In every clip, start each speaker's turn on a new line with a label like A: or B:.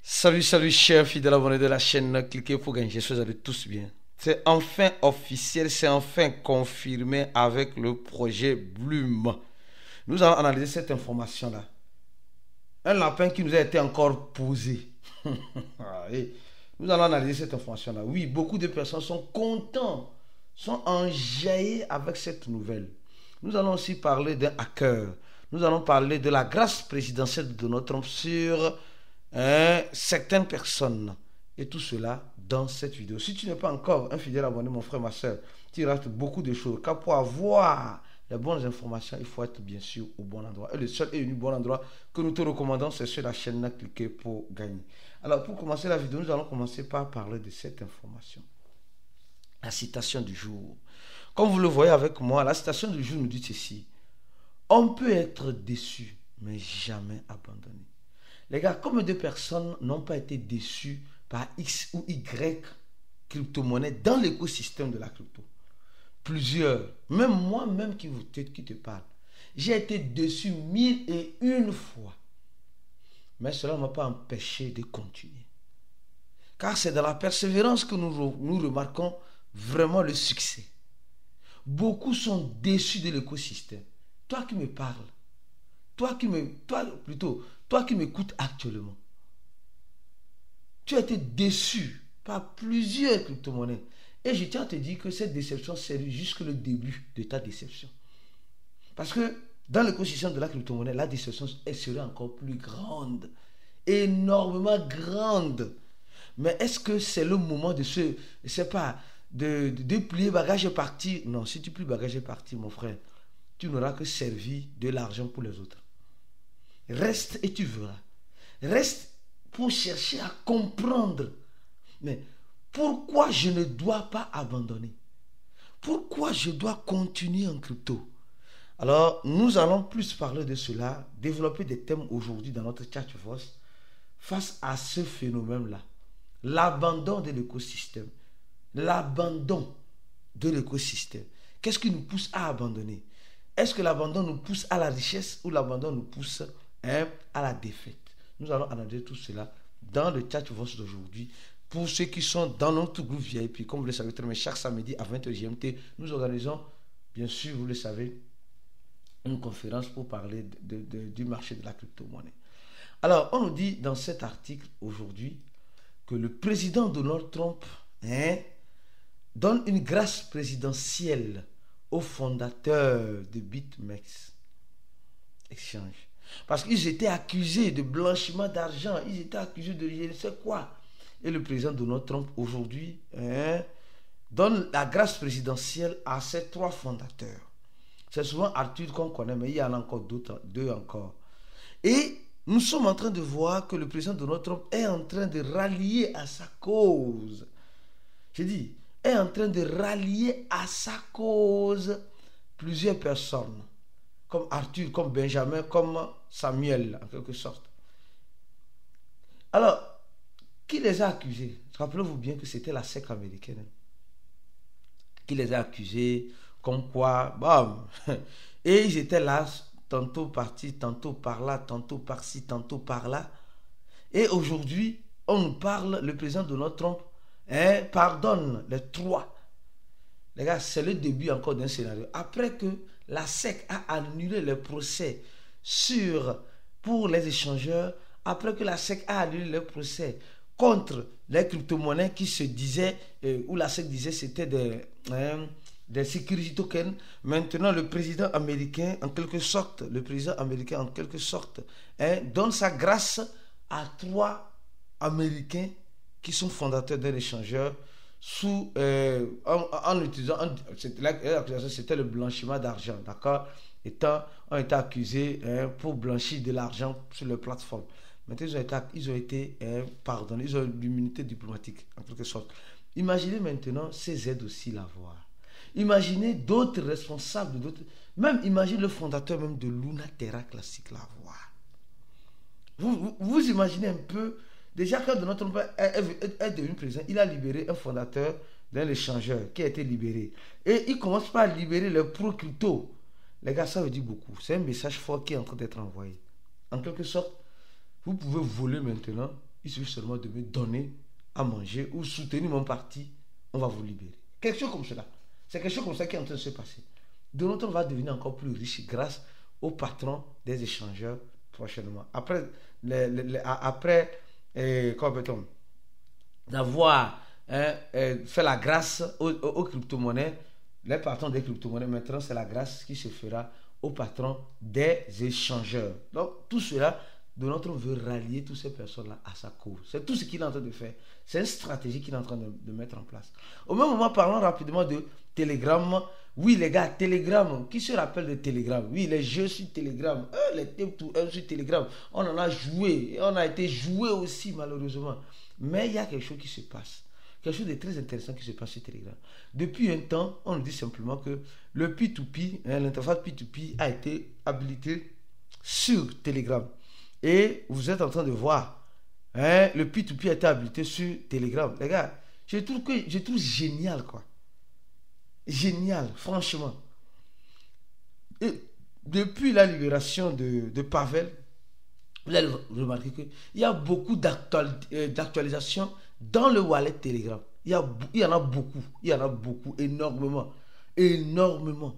A: Salut, salut, chers fidèles abonnés de la chaîne. Cliquez pour gagner. J'espère que vous allez tous bien. C'est enfin officiel, c'est enfin confirmé avec le projet Bloom. Nous allons analyser cette information-là. Un lapin qui nous a été encore posé. Et nous allons analyser cette information-là. Oui, beaucoup de personnes sont contents, sont enjaillés avec cette nouvelle. Nous allons aussi parler d'un hacker. Nous allons parler de la grâce présidentielle de Donald Trump sur certaines personnes. Et tout cela dans cette vidéo. Si tu n'es pas encore un fidèle abonné, mon frère, ma soeur, tu rates beaucoup de choses. Car pour avoir les bonnes informations, il faut être bien sûr au bon endroit. Et le seul et unique bon endroit que nous te recommandons, c'est sur la chaîne là, cliquer pour gagner. Alors, pour commencer la vidéo, nous allons commencer par parler de cette information. La citation du jour. Comme vous le voyez avec moi, la citation du jour nous dit ceci. On peut être déçu, mais jamais abandonné. Les gars, combien de personnes n'ont pas été déçues par X ou Y crypto-monnaie dans l'écosystème de la crypto? Plusieurs. Même moi-même qui te parle. J'ai été déçu 1001 fois. Mais cela ne m'a pas empêché de continuer. Car c'est dans la persévérance que nous remarquons vraiment le succès. Beaucoup sont déçus de l'écosystème. Toi qui me parles, toi qui m'écoutes actuellement, tu as été déçu par plusieurs crypto-monnaies. Et je tiens à te dire que cette déception c'est jusque le début de ta déception. Parce que dans l'écosystème de la crypto-monnaie, la déception serait encore plus grande. Énormément grande. Mais est-ce que c'est le moment de se, je sais pas, de plier bagage et partir? Non, si tu plies bagage et partir, mon frère, tu n'auras que servi de l'argent pour les autres. Reste et tu verras. Reste pour chercher à comprendre. Mais pourquoi je ne dois pas abandonner? Pourquoi je dois continuer en crypto? Alors, nous allons plus parler de cela, développer des thèmes aujourd'hui dans notre chat force face à ce phénomène-là. L'abandon de l'écosystème. L'abandon de l'écosystème. Qu'est-ce qui nous pousse à abandonner? Est-ce que l'abandon nous pousse à la richesse ou l'abandon nous pousse à la défaite? Nous allons analyser tout cela dans le chat voice d'aujourd'hui. Pour ceux qui sont dans notre groupe VIP, comme vous le savez très bien, chaque samedi à 20h GMT, nous organisons, bien sûr, vous le savez, une conférence pour parler du marché de la crypto-monnaie. Alors, on nous dit dans cet article aujourd'hui que le président Donald Trump donne une grâce présidentielle aux fondateurs de BitMEX Exchange. Parce qu'ils étaient accusés de blanchiment d'argent, ils étaient accusés de je ne sais quoi. Et le président Donald Trump aujourd'hui donne la grâce présidentielle à ces trois fondateurs. C'est souvent Arthur qu'on connaît, mais il y en a encore d'autres, deux encore. Et nous sommes en train de voir que le président Donald Trump est en train de rallier à sa cause. J'ai dit, est en train de rallier à sa cause plusieurs personnes, comme Arthur, comme Benjamin, comme Samuel, en quelque sorte. Alors, qui les a accusés? Rappelez-vous bien que c'était la SEC américaine qui les a accusés, comme quoi, bam, et ils étaient là, tantôt partis, tantôt par là, tantôt par-ci, tantôt par-là. Et aujourd'hui, on nous parle, le président Donald Trump pardonne les trois. Les gars, c'est le début encore d'un scénario. Après que la SEC a annulé le procès pour les échangeurs, après que la SEC a annulé le procès contre les crypto-monnaies qui se disaient, où la SEC disait c'était des security tokens, maintenant le président américain, en quelque sorte, donne sa grâce à trois Américains qui sont fondateurs d'un échangeur en utilisant, c'était le blanchiment d'argent, d'accord? Ont été accusés pour blanchir de l'argent sur leur plateforme. Maintenant, ils ont été pardonnés, ils ont l'immunité diplomatique, en quelque sorte. Imaginez maintenant ces aides aussi l'avoir. Imaginez d'autres responsables, même imaginez le fondateur même de Luna Terra Classic l'avoir. Vous imaginez un peu. Déjà, quand Donald Trump est devenu président, il a libéré un fondateur d'un échangeur qui a été libéré. Et il commence par libérer les pro-crypto. Les gars, ça veut dire beaucoup. C'est un message fort qui est en train d'être envoyé. En quelque sorte, vous pouvez voler maintenant il suffit seulement de me donner à manger ou soutenir mon parti, on va vous libérer. Quelque chose comme cela. C'est quelque chose comme ça qui est en train de se passer. De notre, on va devenir encore plus riche grâce au patron des échangeurs prochainement. Après, comment peut-on d'avoir fait la grâce aux crypto-monnaies, les patrons des crypto-monnaies, maintenant c'est la grâce qui se fera aux patrons des échangeurs. Donc tout cela, de notre on veut rallier toutes ces personnes-là à sa cause. C'est tout ce qu'il est en train de faire. C'est une stratégie qu'il est en train de mettre en place. Au même moment, parlons rapidement de Telegram. Oui, les gars, Telegram. Qui se rappelle de Telegram? Oui, les jeux sur Telegram. Les Tape2Earn sur Telegram. On en a joué. Et on a été joué aussi, malheureusement. Mais il y a quelque chose qui se passe. Quelque chose de très intéressant qui se passe sur Telegram. Depuis un temps, on nous dit simplement que le P2P, l'interface P2P a été habilitée sur Telegram. Et vous êtes en train de voir, le P2P a été habilité sur Telegram. Les gars, je trouve génial, quoi. Génial, franchement. Et depuis la libération de Pavel, vous allez remarquer qu'il y a beaucoup d'actualisations dans le wallet Telegram. Il y en a beaucoup. Il y en a beaucoup, énormément. Énormément.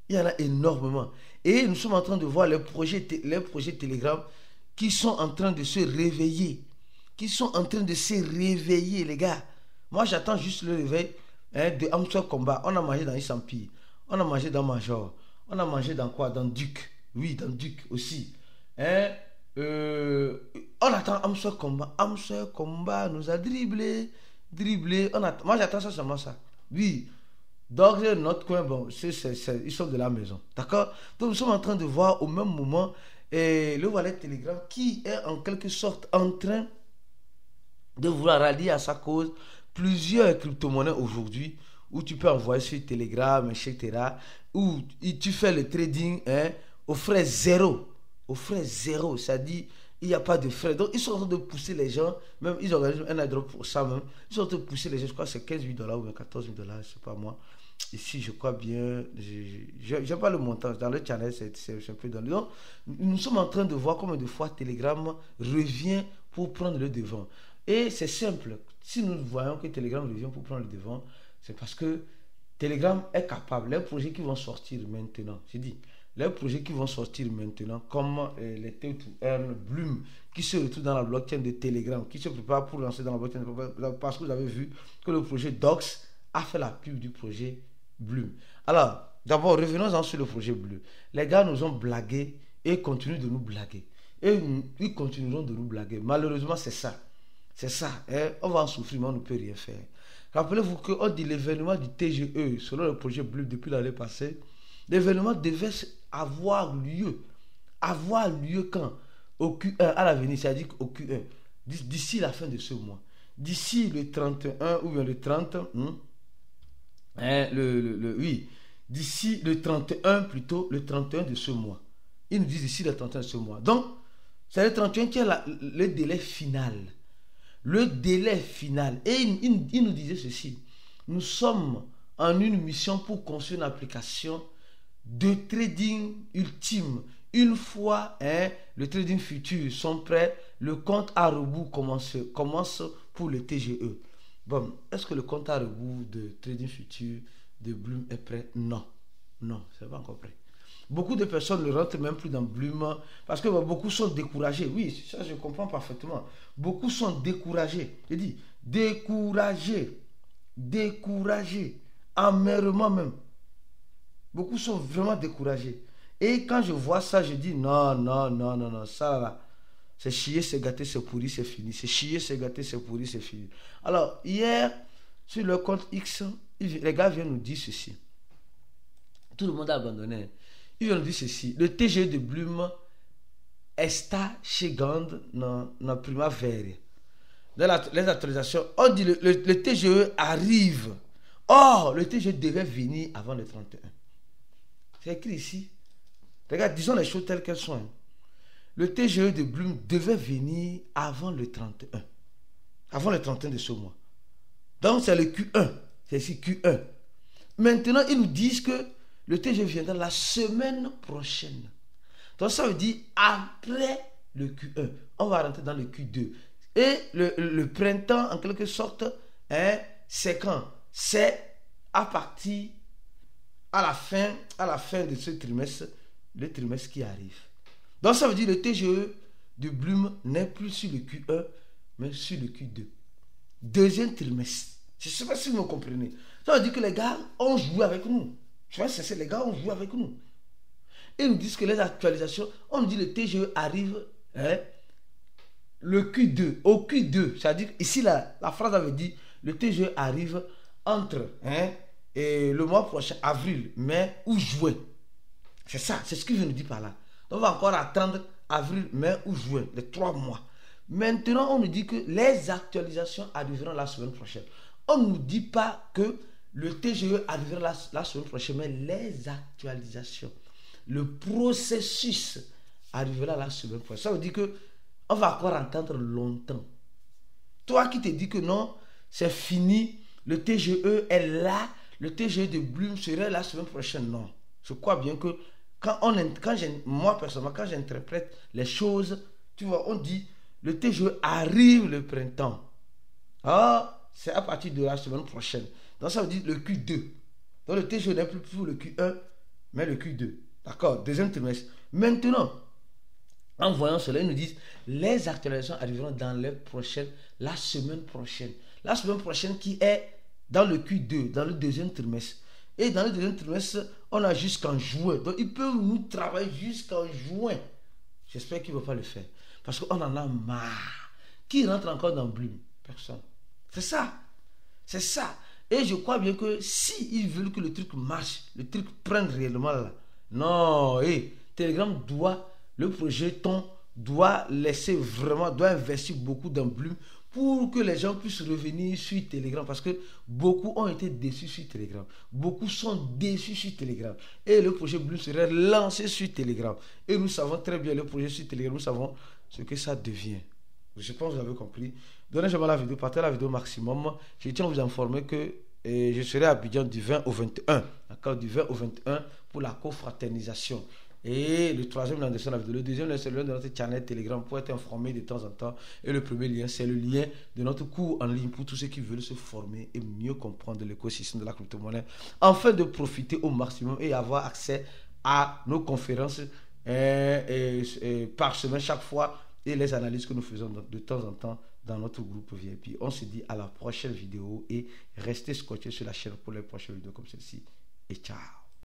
A: Il y en a énormément. Et nous sommes en train de voir les projets Telegram qui sont en train de se réveiller. Qui sont en train de se réveiller, les gars. Moi, j'attends juste le réveil de Amstel Combat. On a mangé dans Issampi. On a mangé dans Major. On a mangé dans quoi? Dans Duc. Oui, dans Duc aussi. On attend Amstel Combat. Amstel Combat nous a dribblé. Moi, j'attends ça seulement ça. Oui. Donc, notre coin, bon, ils sont de la maison. D'accord? Donc, nous sommes en train de voir au même moment le wallet Telegram qui est en quelque sorte en train de vouloir rallier à sa cause plusieurs crypto-monnaies aujourd'hui où tu peux envoyer sur Telegram, etc. Où tu fais le trading aux frais zéro. Aux frais zéro, c'est-à-dire il n'y a pas de frais. Donc ils sont en train de pousser les gens, même ils organisent un airdrop pour ça même. Ils sont en train de pousser les gens, je crois que c'est 15 000 $ ou 14 000 $, je ne sais pas moi. Ici, je crois bien, je n'ai pas le montant, dans le channel, c'est un peu donné. Donc, nous sommes en train de voir combien de fois Telegram revient pour prendre le devant. Et c'est simple, si nous voyons que Telegram revient pour prendre le devant, c'est parce que Telegram est capable, les projets qui vont sortir maintenant, j'ai dit, les projets qui vont sortir maintenant, comme les Tape2Earn, Bloom, qui se retrouvent dans la blockchain de Telegram, qui se prépare pour lancer dans la blockchain, parce que vous avez vu que le projet Docs a fait la pub du projet Bloom. Alors, d'abord, revenons-en sur le projet Bloom. Les gars nous ont blagué et continuent de nous blaguer. Et ils continueront de nous blaguer. Malheureusement, c'est ça. C'est ça. On va en souffrir, mais on ne peut rien faire. Rappelez-vous qu'on dit l'événement du TGE, selon le projet Bloom depuis l'année passée, l'événement devait avoir lieu. Avoir lieu quand? Au Q1 à l'avenir, c'est-à-dire au Q1. D'ici la fin de ce mois. D'ici le 31 ou bien le 30, oui, d'ici le 31 plutôt, le 31 de ce mois. Ils nous disent d'ici le 31 de ce mois. Donc, c'est le 31 qui est le délai final. Le délai final. Et il nous disait ceci. Nous sommes en une mission pour construire une application de trading ultime. Une fois le trading futur sont prêts, le compte à rebours commence pour le TGE. Bon, est-ce que le compte à rebours de trading futur de Bloom est prêt? Non. Non, c'est pas encore prêt. Beaucoup de personnes ne rentrent même plus dans Bloom parce que beaucoup sont découragés. Oui, ça je comprends parfaitement. Beaucoup sont découragés. Je dis découragés. Découragés. Amèrement même. Beaucoup sont vraiment découragés. Et quand je vois ça, je dis non, ça là. C'est chier, c'est gâter, c'est pourri, c'est fini. C'est chier, c'est gâter, c'est pourri, c'est fini. Alors, hier, sur le compte X, les gars viennent nous dire ceci. Tout le monde a abandonné. Ils viennent nous dire ceci. Le TGE de Bloom está chegando na primavera. Dans les actualisations, on dit le TGE arrive. Or, le TGE devait venir avant le 31. C'est écrit ici. Regarde, disons les choses telles qu'elles sont. Le TGE de Bloom devait venir avant le 31. Avant le 31 de ce mois. Donc c'est le Q1. C'est ici Q1. Maintenant, ils nous disent que le TGE viendra la semaine prochaine. Donc ça veut dire après le Q1. On va rentrer dans le Q2. Et le printemps, en quelque sorte, hein, c'est quand? C'est à partir, à la fin de ce trimestre, le trimestre qui arrive. Donc ça veut dire que le TGE de Bloom n'est plus sur le Q1, mais sur le Q2. Deuxième trimestre. Je ne sais pas si vous me comprenez. Ça veut dire que les gars ont joué avec nous. Tu vois, c'est les gars ont joué avec nous. Et ils nous disent que les actualisations, on nous dit que le TGE arrive, hein, le Q2, au Q2. C'est-à-dire, ici, la phrase avait dit, le TGE arrive entre, hein, et le mois prochain, avril, mai ou juin. C'est ça, c'est ce qu'il veut nous dire par là. Donc, on va encore attendre avril, mai ou juin, les 3 mois. Maintenant, on nous dit que les actualisations arriveront la semaine prochaine. On ne nous dit pas que le TGE arrivera la semaine prochaine, mais les actualisations, le processus arrivera la semaine prochaine. Ça veut dire que on va encore entendre longtemps. Toi qui te dis que non, c'est fini, le TGE est là, le TGE de Bloom serait la semaine prochaine. Non. Je crois bien que moi personnellement, quand j'interprète les choses, tu vois, on dit le TGE arrive le printemps. Ah, c'est à partir de la semaine prochaine. Donc ça veut dire le Q2. Donc le TGE n'est plus pour le Q1, mais le Q2. D'accord, deuxième trimestre. Maintenant, en voyant cela, ils nous disent les actualisations arriveront dans la semaine prochaine. La semaine prochaine qui est dans le Q2, dans le deuxième trimestre. Et dans le deuxième trimestre, on a jusqu'en juin. Donc ils peuvent nous travailler jusqu'en juin. J'espère qu'ils ne vont pas le faire. Parce qu'on en a marre. Qui rentre encore dans Bloom? Personne. C'est ça. C'est ça. Et je crois bien que s'ils veulent que le truc marche, le truc prenne réellement là, non, Telegram le projet doit laisser vraiment, doit investir beaucoup dans Bloom pour que les gens puissent revenir sur Telegram. Parce que beaucoup ont été déçus sur Telegram. Beaucoup sont déçus sur Telegram. Et le projet Bloom serait lancé sur Telegram. Et nous savons très bien le projet sur Telegram, nous savons ce que ça devient. Je pense que vous avez compris. Donnez-moi la vidéo, partagez la vidéo maximum. Je tiens à vous informer que je serai à Abidjan du 20 au 21. D'accord, du 20 au 21 pour la confraternisation. Et le troisième lien de la vidéo. Le deuxième lien, c'est le lien de notre channel Telegram pour être informé de temps en temps. Et le premier lien, c'est le lien de notre cours en ligne pour tous ceux qui veulent se former et mieux comprendre l'écosystème de la crypto-monnaie, afin de profiter au maximum et avoir accès à nos conférences par semaine chaque fois et les analyses que nous faisons de temps en temps dans notre groupe VIP. On se dit à la prochaine vidéo et restez scotchés sur la chaîne pour les prochaines vidéos comme celle-ci. Et ciao!